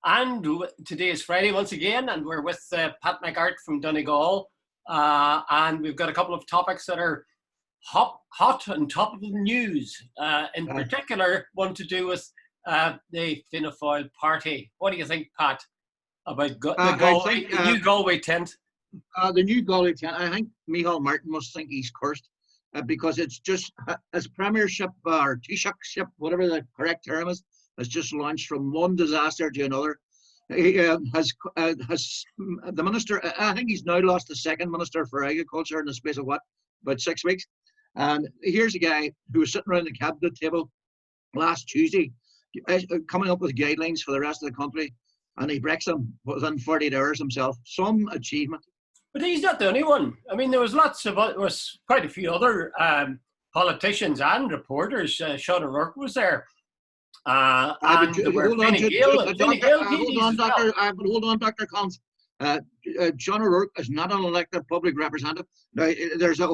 And today is Friday once again, and we're with Pat McArt from Donegal. And we've got a couple of topics that are hot and top of the news. In particular, one to do with the Fianna Fáil party. What do you think, Pat, about the new Galway tent? The new Galway tent, I think Micheál Martin must think he's cursed because it's just, his premiership or Taoiseachship, whatever the correct term is, has just launched from one disaster to another. He has the minister, I think he's now lost the second minister for agriculture in the space of about 6 weeks. And here's a guy who was sitting around the cabinet table last Tuesday, coming up with guidelines for the rest of the country, and he breaks them within 48 hours himself. Some achievement. But he's not the only one. I mean, there was quite a few other politicians and reporters. Sean O'Rourke was there. And hold on, Dr. Collins. John O'Rourke is not an elected public representative. Now, there's a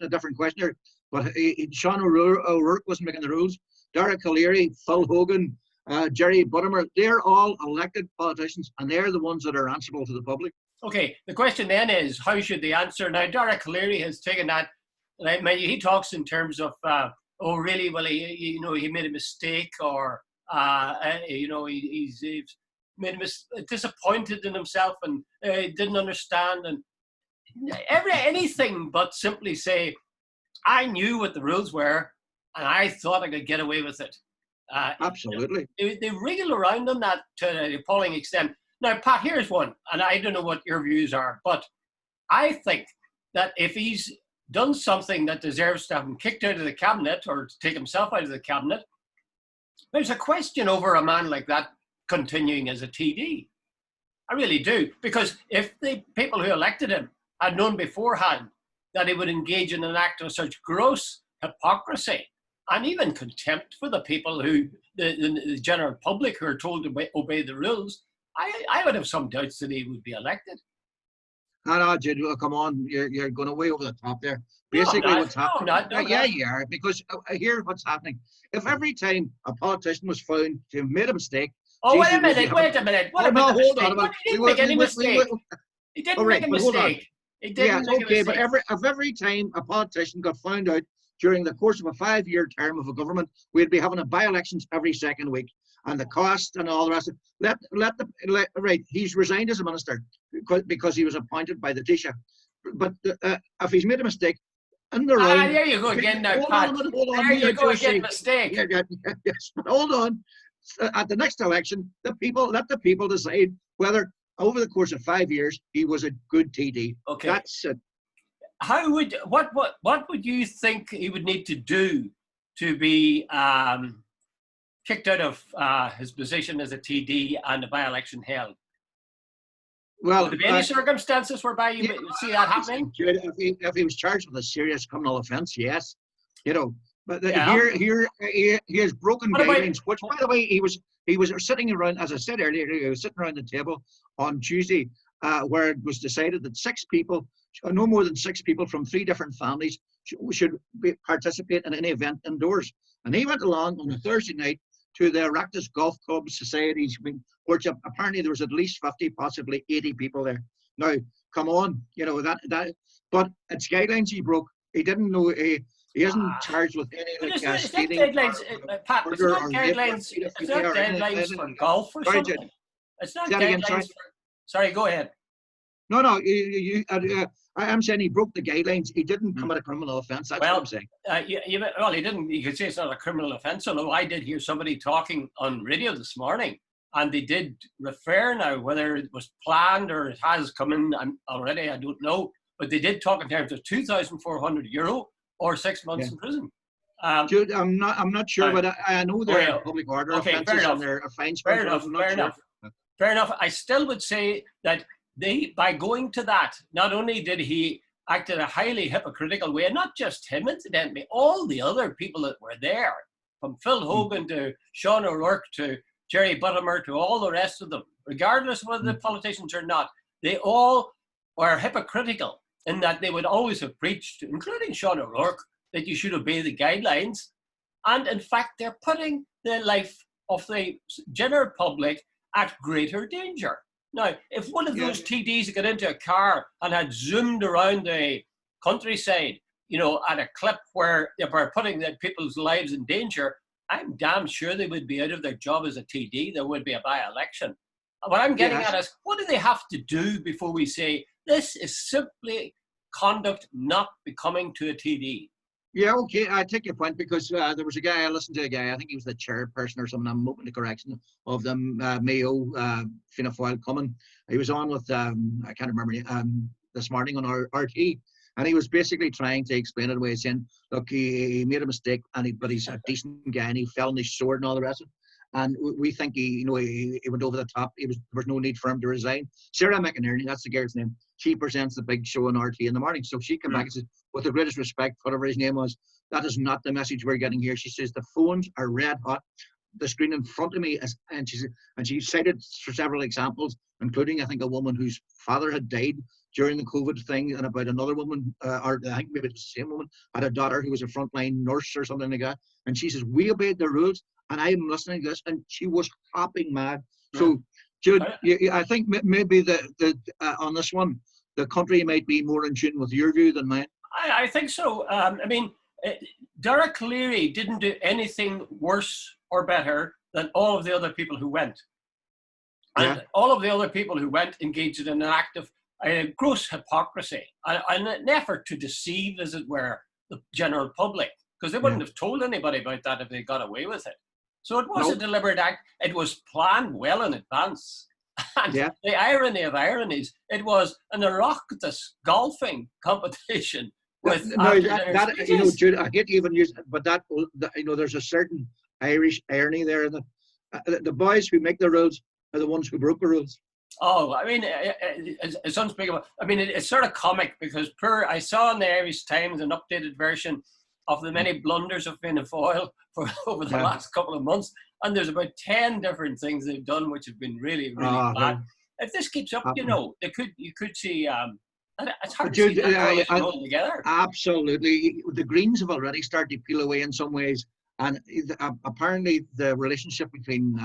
different question here. But Sean O'Rourke wasn't making the rules. DARA, CALLEARY, Phil Hogan, Jerry Buttimer, they're all elected politicians, and they're the ones that are answerable to the public. Okay, the question then is, how should they answer? Now, DARA CALLEARY has taken that. He talks in terms of, oh, really? Well, he made a mistake, or he's made disappointed in himself and didn't understand, and anything but simply say, I knew what the rules were, and I thought I could get away with it. Absolutely. They wriggle around on that to an appalling extent. Now, Pat, here's one, and I don't know what your views are, but I think that if he's done something that deserves to have him kicked out of the cabinet or to take himself out of the cabinet, there's a question over a man like that continuing as a TD. I really do. Because if the people who elected him had known beforehand that he would engage in an act of such gross hypocrisy and even contempt for the people who, the general public who are told to obey the rules, I would have some doubts that he would be elected. No, Jude, come on, you're going way over the top there. Basically, what's happening? Yeah, you are, because here's what's happening. If every time a politician was found to have made a mistake, wait a minute. What about the mistake? He didn't make any mistake. He didn't make a mistake. He didn't make a mistake. But every time a politician got found out during the course of a 5-year term of a government, we'd be having elections every second week. And the cost and all the rest of it. Right, he's resigned as a minister because he was appointed by the Taoiseach. But if he's made a mistake, there you go again now, Pat. There you go again, mistake. Yes, but hold on. At the next election, let the people decide whether over the course of 5 years he was a good TD. Okay, that's it. What would you think he would need to do to be kicked out of his position as a TD and a by-election held? Well, would there be any circumstances whereby you would see that happening? If he was charged with a serious criminal offence, yes. But here he has broken guidelines, which, by the way, he was sitting around, as I said earlier, he was sitting around the table on Tuesday, where it was decided that no more than 6 people from 3 different families should participate in any event indoors. And he went along on a Thursday night to the Oireachtas Golf Club Society's workshop. Apparently there was at least 50, possibly 80 people there. Now, come on, but it's guidelines he broke. He didn't know, he isn't charged with any stealing. Pat, it's not guidelines for golf or something. It's not guidelines. Sorry, go ahead. No, I'm saying he broke the guidelines. He didn't commit a criminal offence. That's what I'm saying. He didn't. You could say it's not a criminal offence, although I did hear somebody talking on radio this morning, and they did refer now, whether it was planned or it has come in already, I don't know, but they did talk in terms of €2,400 or 6 months in prison. Jude, I'm not sure, but I know there are public order offences and there are fines. Fair enough. I still would say that by going to that, not only did he act in a highly hypocritical way, and not just him, incidentally, all the other people that were there, from Phil Hogan to Sean O'Rourke to Jerry Buttimer to all the rest of them, regardless of whether they're politicians or not, they all were hypocritical in that they would always have preached, including Sean O'Rourke, that you should obey the guidelines. And in fact, they're putting the life of the general public at greater danger. Now, if one of those TDs had got into a car and had zoomed around the countryside, you know, at a clip where they were putting the people's lives in danger, I'm damn sure they would be out of their job as a TD. There would be a by-election. What I'm getting at is, what do they have to do before we say, this is simply conduct not becoming to a TD? Yeah, okay, I take your point, because there was a guy, I listened to a guy, I think he was the chairperson or something, I'm open to correction, of the Mayo, Fianna Fáil coming. He was on with, I can't remember, this morning on our RT, and he was basically trying to explain it away, saying, look, he made a mistake, but he's a decent guy, and he fell on his sword and all the rest of it. And we think he went over the top. There was no need for him to resign. Sarah McInerney, that's the girl's name, she presents the big show on RT in the morning. So she came back and said, with the greatest respect, whatever his name was, that is not the message we're getting here. She says, the phones are red hot. The screen in front of me is, and she cited several examples, including, I think, a woman whose father had died during the COVID thing, and about another woman, or I think maybe it's the same woman, had a daughter who was a frontline nurse or something like that. And she says, we obeyed the rules. And I'm listening to this, and she was hopping mad. So, Jude, I think maybe on this one, the country might be more in tune with your view than mine. I think so. I mean, DARA CALLEARY didn't do anything worse or better than all of the other people who went. And all of the other people who went engaged in an act of gross hypocrisy, and an effort to deceive, as it were, the general public, because they wouldn't have told anybody about that if they got away with it. So it was a deliberate act. It was planned well in advance. And the irony of ironies, it was an Oireachtas golfing competition with Jude, I hate to even use it, but there's a certain Irish irony there. The boys who make the rules are the ones who broke the rules. Oh, I mean, it's unspeakable. I mean, it's sort of comic, because I saw in the Irish Times an updated version of the many blunders of Fianna Fáil over the last couple of months, and there's about 10 different things they've done which have been really, really bad. If this keeps up, you could see. It's hard to see that rolling together. Absolutely, the Greens have already started to peel away in some ways, and apparently the relationship between,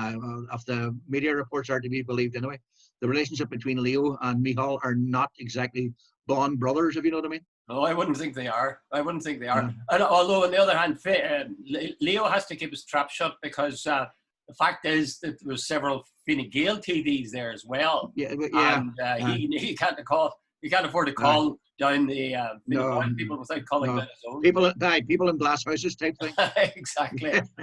of the media reports are to be believed anyway, the relationship between Leo and Michal are not exactly bond brothers, if you know what I mean. No, I wouldn't think they are. And although, on the other hand, Leo has to keep his trap shut, because the fact is that there was several Fine Gael TDs there as well. And he can't afford to call down the people without calling down his own. People in glass houses type thing.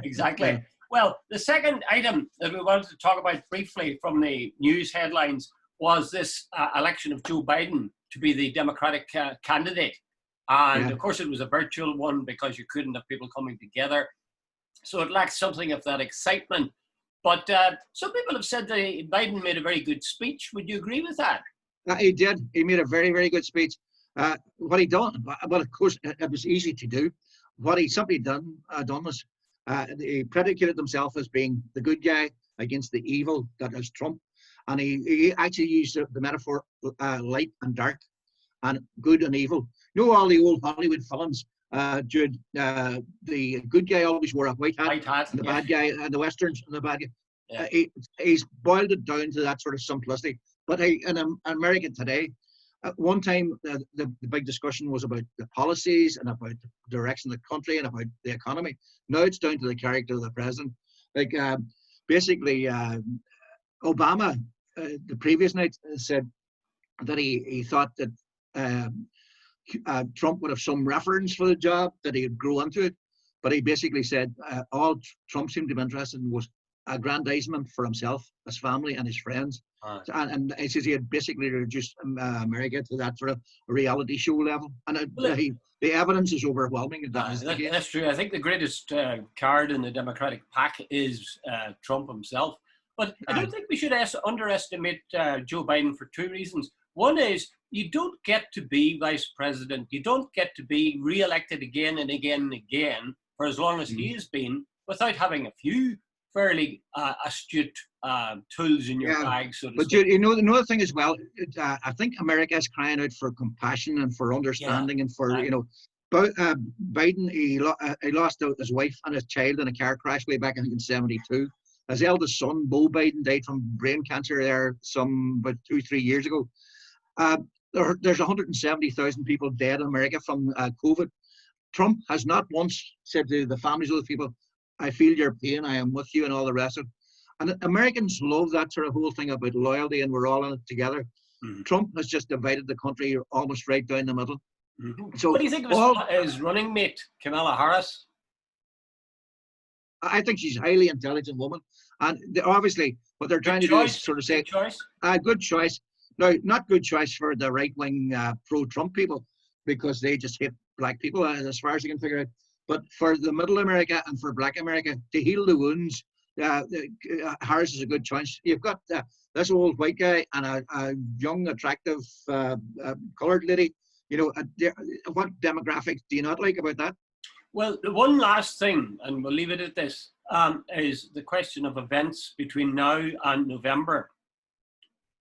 Exactly. Well, the second item that we wanted to talk about briefly from the news headlines was this election of Joe Biden to be the Democratic candidate. And of course it was a virtual one, because you couldn't have people coming together. So it lacks something of that excitement. But some people have said that Biden made a very good speech. Would you agree with that? He did. He made a very, very good speech. What he done, well, of course, it was easy to do. What he simply done was he predicated himself as being the good guy against the evil that is Trump. And he actually used the metaphor light and dark, and good and evil. You know, all the old Hollywood films, Jude, the good guy always wore a white hat, and the bad guy, and the westerns, and the bad guy. He's boiled it down to that sort of simplicity. But in America today, at one time, the big discussion was about the policies and about the direction of the country and about the economy. Now it's down to the character of the president. Like, basically, Obama, the previous night, said that he thought that Trump would have some reference for the job, that he would grow into it. But he basically said all Trump seemed to be interested in was aggrandizement for himself, his family, and his friends. And he says he had basically reduced America to that sort of reality show level. And the evidence is overwhelming. That's true. I think the greatest card in the Democratic pack is Trump himself. But I don't think we should underestimate Joe Biden for two reasons. One is, you don't get to be vice president. You don't get to be re-elected again and again and again for as long as he has been, without having a few fairly astute tools in your bag, so to speak. But you know, another thing as well, I think America is crying out for compassion and for understanding and for, you know, Biden, he lost his wife and his child in a car crash way back, I think, in '72. His eldest son, Beau Biden, died from brain cancer there about 2-3 years ago. There's 170,000 people dead in America from COVID. Trump has not once said to the families of those people, I feel your pain, I am with you, and all the rest of it. And Americans love that sort of whole thing about loyalty and we're all in it together. Mm-hmm. Trump has just divided the country almost right down the middle. Mm-hmm. So, what do you think of his running mate, Kamala Harris? I think she's a highly intelligent woman. And obviously, what they're trying to do is sort of say, good choice. No, not good choice for the right-wing pro-Trump people, because they just hate black people, as far as you can figure out. But for the middle America and for black America, to heal the wounds, Harris is a good choice. You've got this old white guy and a young, attractive colored lady. You know, what demographics do you not like about that? Well, the one last thing, and we'll leave it at this, is the question of events between now and November.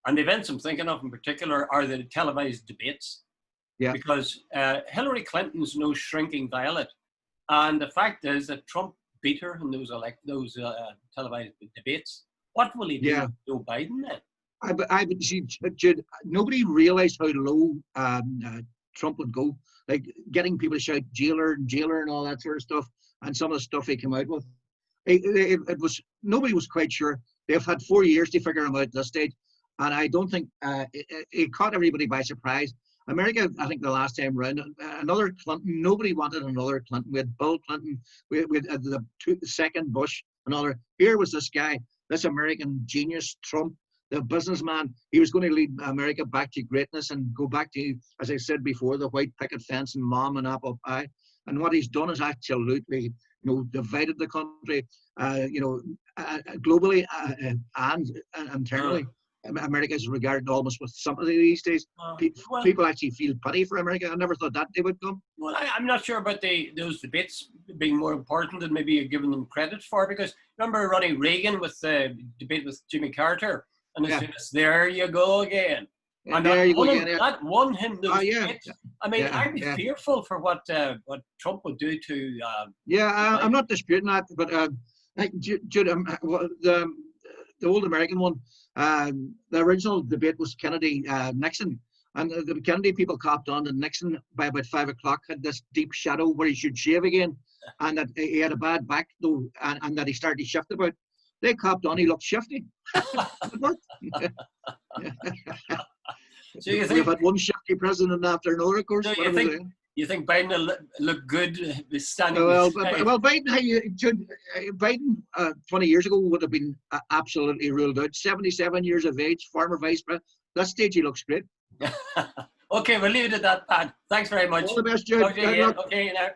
And the events I'm thinking of in particular are the televised debates. Yeah. Because Hillary Clinton's no shrinking violet. And the fact is that Trump beat her in those televised debates. What will he do with Joe Biden then? Jude, nobody realized how low Trump would go. Like getting people to shout jailer and all that sort of stuff, and some of the stuff he came out with. It was, nobody was quite sure. They've had 4 years to figure him out at this stage, and I don't think it caught everybody by surprise. America, I think the last time round, another Clinton, nobody wanted another Clinton. We had Bill Clinton, we had the second Bush, another. Here was this guy, this American genius, Trump, the businessman. He was going to lead America back to greatness and go back to, as I said before, the white picket fence and mom and apple pie. And what he's done is absolutely, divided the country, globally and internally. America is regarded almost with sympathy these days. People actually feel pity for America. I never thought that day would come. Well, I'm not sure about those debates being more important than maybe you're giving them credit for, because remember Ronnie Reagan with the debate with Jimmy Carter, and it's there you go again. And that won him those debates. I mean, I'd be fearful for what Trump would do to. I'm not disputing that, but Jude, the old American one, the original debate was Kennedy-Nixon. And the Kennedy people copped on, and Nixon, by about 5 o'clock, had this deep shadow where he should shave again, and that he had a bad back, though, and that he started to shift about. They copped on, he looked shifty. It worked. So you think, we've had one shifty president after another, of course. So you think Biden will look good standing? Well, Biden 20 years ago would have been absolutely ruled out. 77 years of age, former vice president. That stage, he looks great. Okay, we'll leave it at that, Pat. Thanks very much. All the best, Jude. Okay, now.